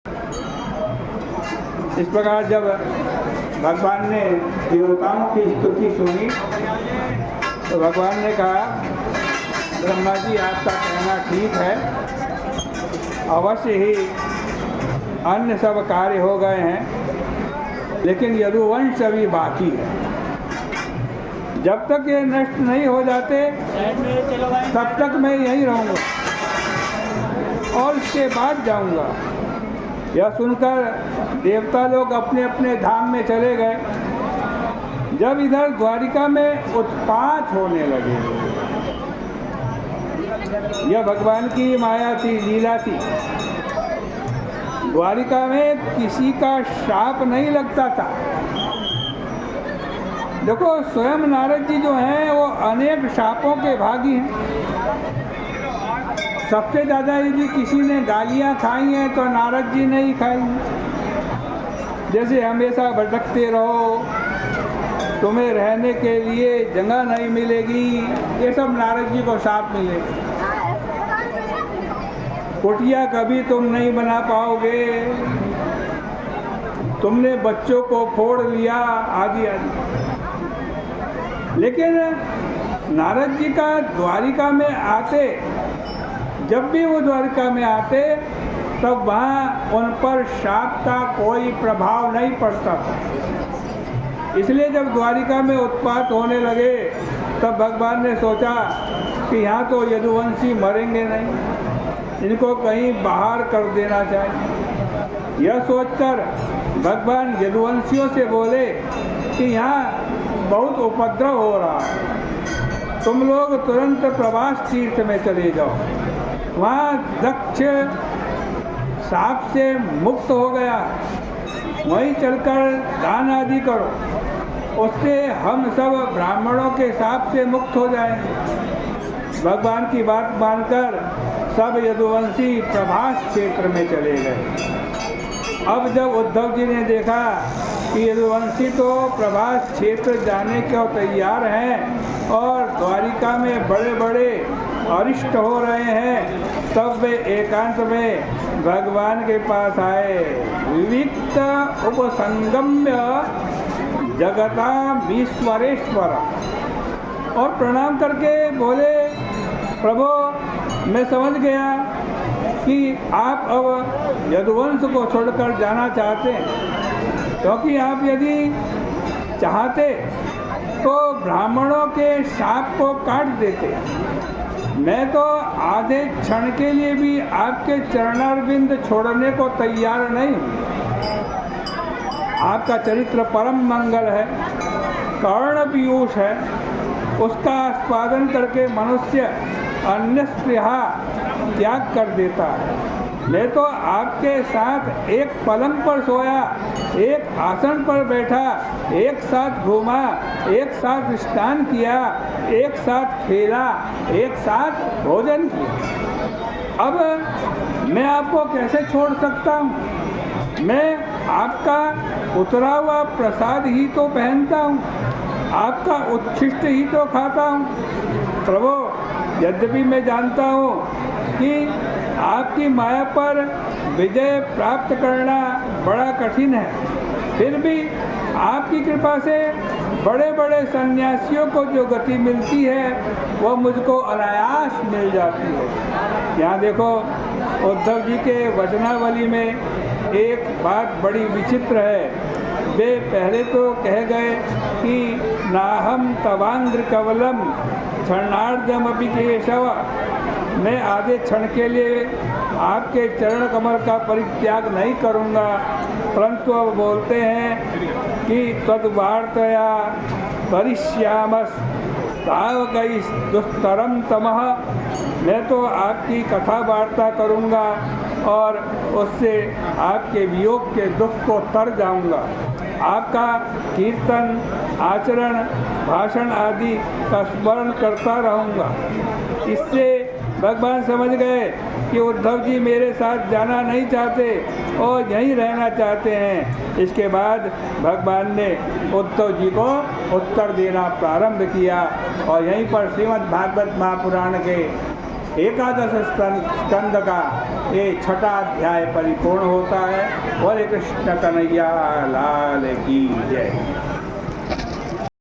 इस प्रकार जब भगवान ने देवताओं की स्तुति सुनी तो भगवान ने कहा, ब्रह्मा जी आपका कहना ठीक है, अवश्य ही अन्य सब कार्य हो गए हैं, लेकिन यदुवंश अभी बाकी है। जब तक ये नष्ट नहीं हो जाते तब तक मैं यहीं रहूँगा और इसके बाद जाऊँगा। यह सुनकर देवता लोग अपने अपने धाम में चले गए। जब इधर द्वारिका में उत्पात होने लगे, यह भगवान की माया थी, लीला थी। द्वारिका में किसी का शाप नहीं लगता था। देखो, स्वयं नारद जी जो हैं वो अनेक शापों के भागी हैं। सबसे ज़्यादा यदि किसी ने गालियाँ खाई हैं तो नारद जी ने ही खाई हैं। जैसे हमेशा भटकते रहो, तुम्हें रहने के लिए जगह नहीं मिलेगी, ये सब नारद जी को शाप मिले। कुटिया कभी तुम नहीं बना पाओगे, तुमने बच्चों को फोड़ लिया, आदि आदि। लेकिन नारद जी का द्वारिका में आते, जब भी वो द्वारिका में आते तब वहाँ उन पर शाप का कोई प्रभाव नहीं पड़ता था। इसलिए जब द्वारिका में उत्पात होने लगे तब भगवान ने सोचा कि यहाँ तो यदुवंशी मरेंगे नहीं, इनको कहीं बाहर कर देना चाहिए। यह सोचकर भगवान यदुवंशियों से बोले कि यहाँ बहुत उपद्रव हो रहा है, तुम लोग तुरंत प्रवास तीर्थ में चले जाओ। वहाँ दक्ष साप से मुक्त हो गया, वहीं चलकर दान आदि करो, उससे हम सब ब्राह्मणों के साप से मुक्त हो जाएंगे। भगवान की बात मानकर सब यदुवंशी प्रभास क्षेत्र में चले गए। अब जब उद्धव जी ने देखा कि यदुवंशी तो प्रभास क्षेत्र जाने को तैयार हैं और द्वारिका में बड़े बड़े अरिष्ट हो रहे हैं, तब वे एकांत में भगवान के पास आए। विविक्त उपसंगम्य जगतामीश्वरेश्वर, और प्रणाम करके बोले, प्रभु मैं समझ गया कि आप अब यदुवंश को छोड़कर जाना चाहते हैं, क्योंकि आप यदि चाहते तो ब्राह्मणों के शाप को काट देते। मैं तो आधे क्षण के लिए भी आपके चरणारविंद छोड़ने को तैयार नहीं हूँ। आपका चरित्र परम मंगल है, कर्ण पीयूष है, उसका आस्वादन करके मनुष्य अन्य स्पृहा त्याग कर देता है। मैं तो आपके साथ एक पलंग पर सोया, एक आसन पर बैठा, एक साथ घूमा, एक साथ स्नान किया, एक साथ खेला, एक साथ भोजन किया। अब मैं आपको कैसे छोड़ सकता हूँ? मैं आपका उतरा हुआ प्रसाद ही तो पहनता हूँ, आपका उच्छिष्ट ही तो खाता हूँ। प्रभु, यद्यपि मैं जानता हूँ कि आपकी माया पर विजय प्राप्त करना बड़ा कठिन है, फिर भी आपकी कृपा से बड़े बड़े सन्यासियों को जो गति मिलती है वह मुझको अनायास मिल जाती है। यहाँ देखो, उद्धव जी के वचनावली में एक बात बड़ी विचित्र है। वे पहले तो कह गए कि नाहम तवांग्र कवलम क्षणार्धमपि केशव, मैं आधे क्षण के लिए आपके चरण कमल का परित्याग नहीं करूँगा, परंतु अब बोलते हैं कि तद्वार्तया करिष्यामस् तावकई दुस्तरम तमः, मैं तो आपकी कथा वार्ता करूँगा और उससे आपके वियोग के दुख को तर जाऊँगा। आपका कीर्तन, आचरण, भाषण आदि का स्मरण करता रहूँगा। इससे भगवान समझ गए कि उद्धव जी मेरे साथ जाना नहीं चाहते और यहीं रहना चाहते हैं। इसके बाद भगवान ने उद्धव जी को उत्तर देना प्रारंभ किया और यहीं पर श्रीमद् भागवत महापुराण के एकादश स्कंद का ये छठा अध्याय परिपूर्ण होता है। और कृष्ण कन्हैया लाल की जय।